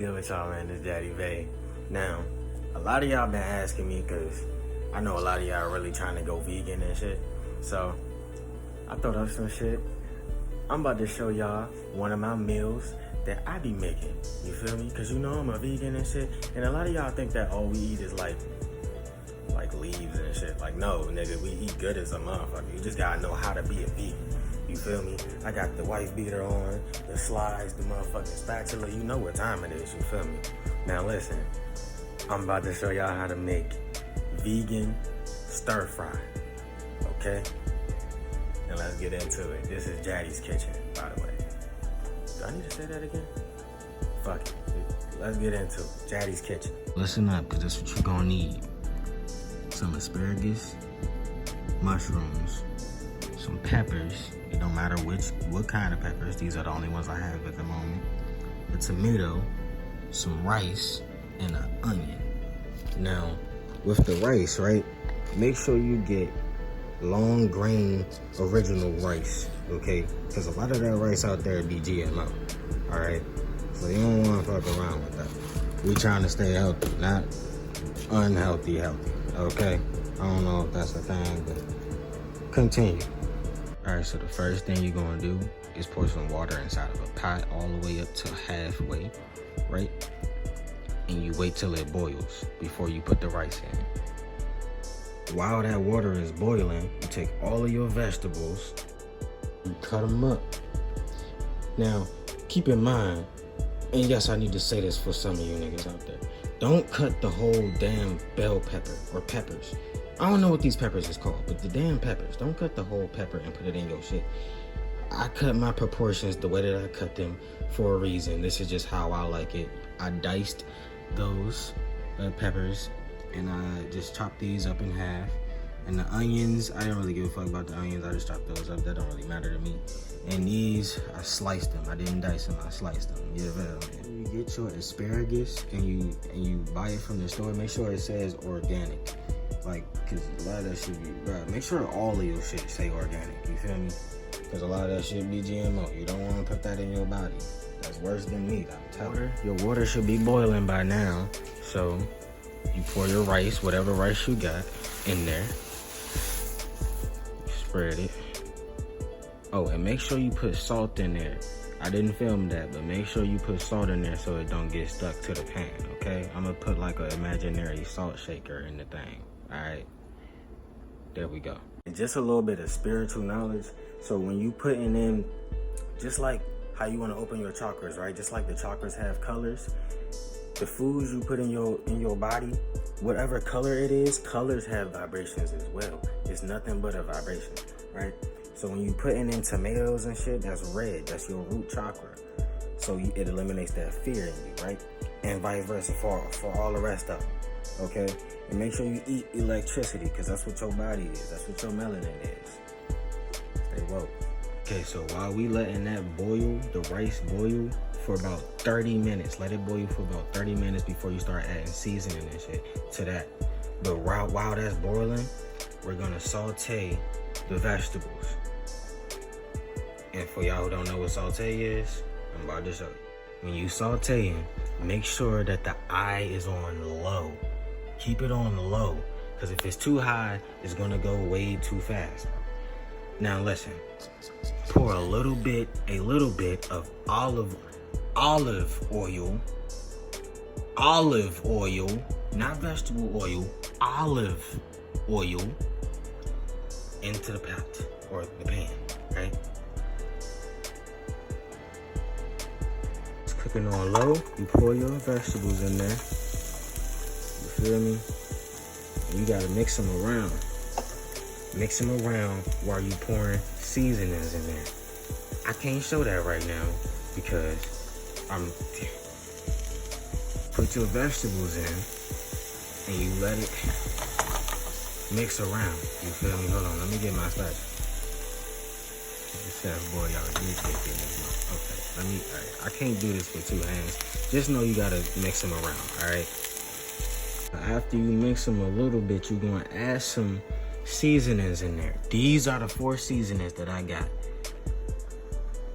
good with y'all, man? This Daddy Vay. Now, a lot of y'all been asking me, because I know a lot of y'all are really trying to go vegan and shit. So, I thought up some shit. I'm about to show y'all one of my meals that I be making. You feel me? Because you know I'm a vegan and shit. And a lot of y'all think that all we eat is like leaves and shit. Like, no, nigga, we eat good as a motherfucker. You just gotta know how to be a vegan. You feel me? I got the wife beater on, the slides, the motherfucking spatula. You know what time it is, you feel me? Now listen, I'm about to show y'all how to make vegan stir fry, okay? And let's get into it. This is Jaddy's Kitchen, by the way. Do I need to say that again? Fuck it. Let's get into it. Jaddy's Kitchen. Listen up, because that's what you're gonna need. Some asparagus, mushrooms, some peppers. It don't matter what kind of peppers. These are the only ones I have at the moment. A tomato, some rice, and an onion. Now, with the rice, right, make sure you get long grain original rice, okay? Because a lot of that rice out there be GMO, all right? So you don't want to fuck around with that. We trying to stay healthy, not unhealthy healthy, okay? I don't know if that's a thing, but continue. All right, so the first thing you're gonna do is pour some water inside of a pot all the way up to halfway, right? And you wait till it boils before you put the rice in. While that water is boiling, you take all of your vegetables, you cut them up. Now, keep in mind, and yes, I need to say this for some of you niggas out there, don't cut the whole damn bell pepper or peppers. I don't know what these peppers is called, but the damn peppers. Don't cut the whole pepper and put it in your shit. I cut my proportions the way that I cut them for a reason. This is just how I like it. I diced those peppers and I just chopped these up in half. And the onions, I didn't really give a fuck about the onions. I just chopped those up. That don't really matter to me. And these, I sliced them. I didn't dice them. I sliced them. You get your asparagus and you buy it from the store. Make sure it says organic. Like, cause a lot of that shit be, bro, make sure all of your shit say organic, you feel me? Cause a lot of that shit be GMO. You don't want to put that in your body. That's worse than meat, I'm telling you. Your water should be boiling by now. So, you pour your rice, whatever rice you got, in there. Spread it. Oh, and make sure you put salt in there. I didn't film that, but make sure you put salt in there so it don't get stuck to the pan, okay? I'm gonna put like an imaginary salt shaker in the thing. All right, there we go. And just a little bit of spiritual knowledge. So when you putting in, just like how you want to open your chakras, right? Just like the chakras have colors, the foods you put in your body, whatever color it is, colors have vibrations as well. It's nothing but a vibration, right? So when you putting in tomatoes and shit, that's red. That's your root chakra. So it eliminates that fear in you, right? And vice versa for all the rest of them, okay? And make sure you eat electricity, because that's what your body is. That's what your melanin is. Stay woke. Okay, so while we letting that boil, the rice boil for about 30 minutes. Let it boil for about 30 minutes before you start adding seasoning and shit to that. But while that's boiling, we're gonna saute the vegetables. And for y'all who don't know what saute is, I'm about to show you. When you sauteing, make sure that the eye is on low. Keep it on low, because if it's too high, it's gonna go way too fast. Now listen, pour a little bit of olive oil, not vegetable oil, olive oil into the pot or the pan, right? It's cooking on low. You pour your vegetables in there. You feel me? And you gotta mix them around. Mix them around while you pouring seasonings in there. I can't show that right now because put your vegetables in and you let it mix around. You feel me? Hold on, let me get my spatula. Chef boy, y'all, okay, alright, I can't do this with two hands. Just know you gotta mix them around, alright? After you mix them a little bit, you're gonna add some seasonings in there. These are the 4 seasonings that I got.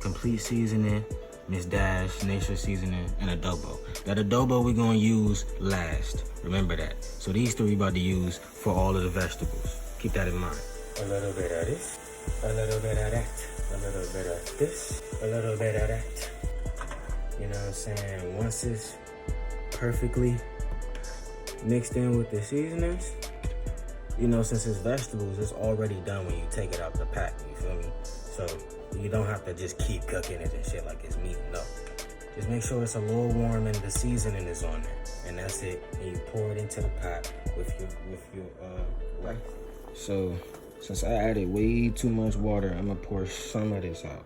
Complete seasoning, Miss Dash, Nature seasoning, and adobo. That adobo we're gonna use last. Remember that. So these three we about to use for all of the vegetables. Keep that in mind. A little bit of this, a little bit of that, a little bit of this, a little bit of that. You know what I'm saying? Once it's perfectly mixed in with the seasonings, you know, since it's vegetables, it's already done when you take it out the pack, you feel me? So you don't have to just keep cooking it and shit like it's meat, no. Just make sure it's a little warm and the seasoning is on there. And that's it. And you pour it into the pot with your rice. So since I added way too much water, I'm gonna pour some of this out.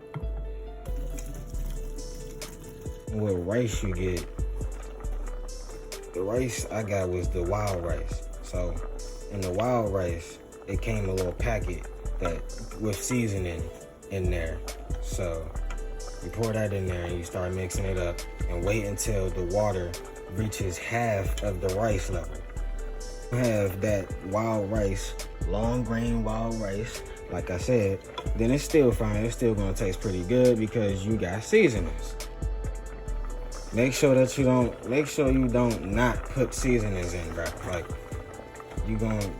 And what rice you get, the rice I got was the wild rice. So in the wild rice, it came a little packet that with seasoning in there. So you pour that in there and you start mixing it up and wait until the water reaches half of the rice level. You have that wild rice, long grain wild rice, like I said, then it's still fine. It's still gonna taste pretty good because you got seasonings. Make sure you don't not put seasonings in, bro. Like,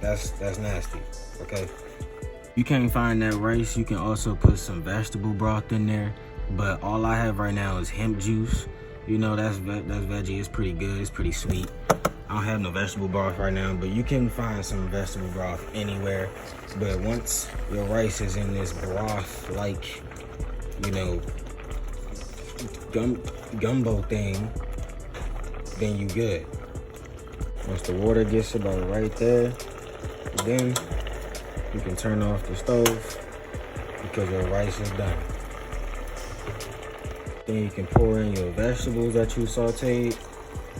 that's nasty, okay? You can't find that rice, you can also put some vegetable broth in there, but all I have right now is hemp juice. You know, that's veggie, it's pretty good, it's pretty sweet. I don't have no vegetable broth right now, but you can find some vegetable broth anywhere. But once your rice is in this broth, like, you know, gumbo thing, then you good. Once the water gets about right there, then you can turn off the stove because your rice is done. Then you can pour in your vegetables that you sauteed.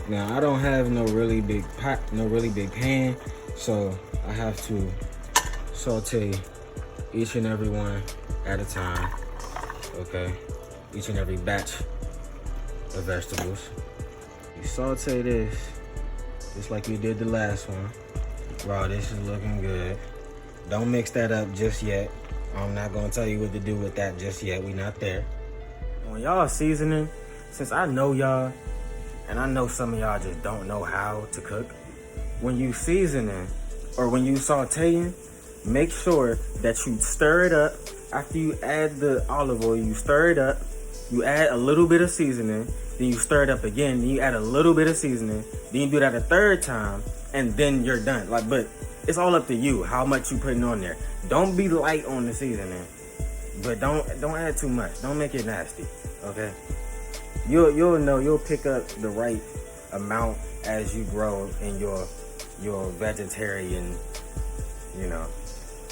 Now I don't have no really big pot, no really big pan, so I have to saute each and every one at a time. Okay, each and every batch of vegetables. You saute this just like you did the last one. Wow, this is looking good. Don't mix that up just yet. I'm not gonna tell you what to do with that just yet. We not there. When y'all seasoning, since I know y'all, and I know some of y'all just don't know how to cook, when you seasoning or when you sauteing, make sure that you stir it up. After you add the olive oil, you stir it up. You add a little bit of seasoning, then you stir it up again, then you add a little bit of seasoning, then you do that a third time, and then you're done. Like, but it's all up to you how much you putting on there. Don't be light on the seasoning, but don't add too much. Don't make it nasty, okay? You'll know, you'll pick up the right amount as you grow in your vegetarian, you know,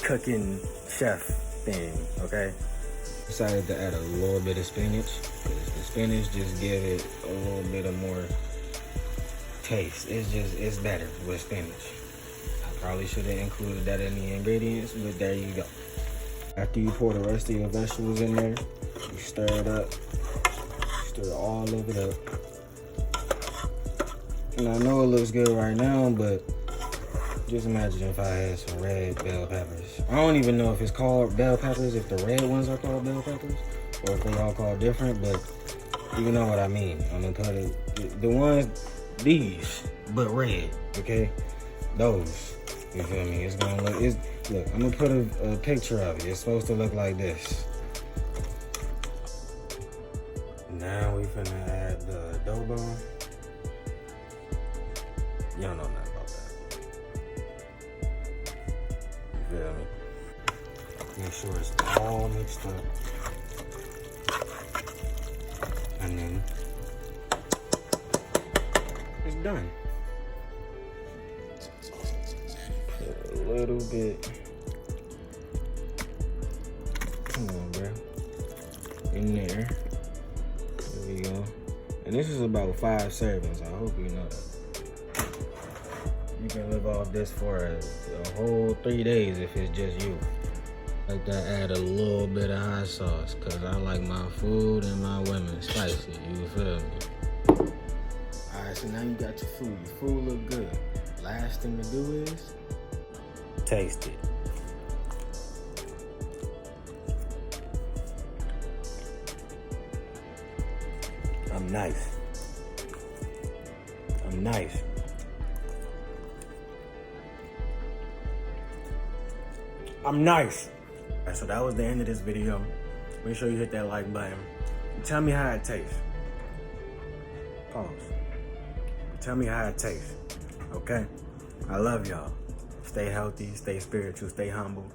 cooking chef thing, okay? Decided to add a little bit of spinach because the spinach just give it a little bit of more taste. It's better with spinach. I probably should have included that in the ingredients, but there you go. After you pour the rest of your vegetables in there, you stir it up, stir all of it up. And I know it looks good right now, but just imagine if I had some red bell peppers. I don't even know if it's called bell peppers, if the red ones are called bell peppers, or if they all called different, but you know what I mean. I'm gonna put it, the ones, these, but red, okay? Those, you feel me? It's gonna look, look, I'm gonna put a picture of it. It's supposed to look like this. Now we finna add the adobo. You don't know nothing about that. You feel me? Make sure it's all mixed up. And then it's done. Put a little bit, come on, bro, in there. There we go. And this is about 5 servings. I hope you know that. You can live off this for a whole 3 days if it's just you. Like to add a little bit of hot sauce because I like my food and my women spicy. You feel me? Alright, so now you got your food. Your food look good. Last thing to do is taste it. I'm nice. I'm nice. I'm nice. Alright, so that was the end of this video. Make sure you hit that like button. Tell me how it tastes. Pause. Tell me how it tastes. Okay? I love y'all. Stay healthy, stay spiritual, stay humble.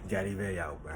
Jaddy Vay out, bro.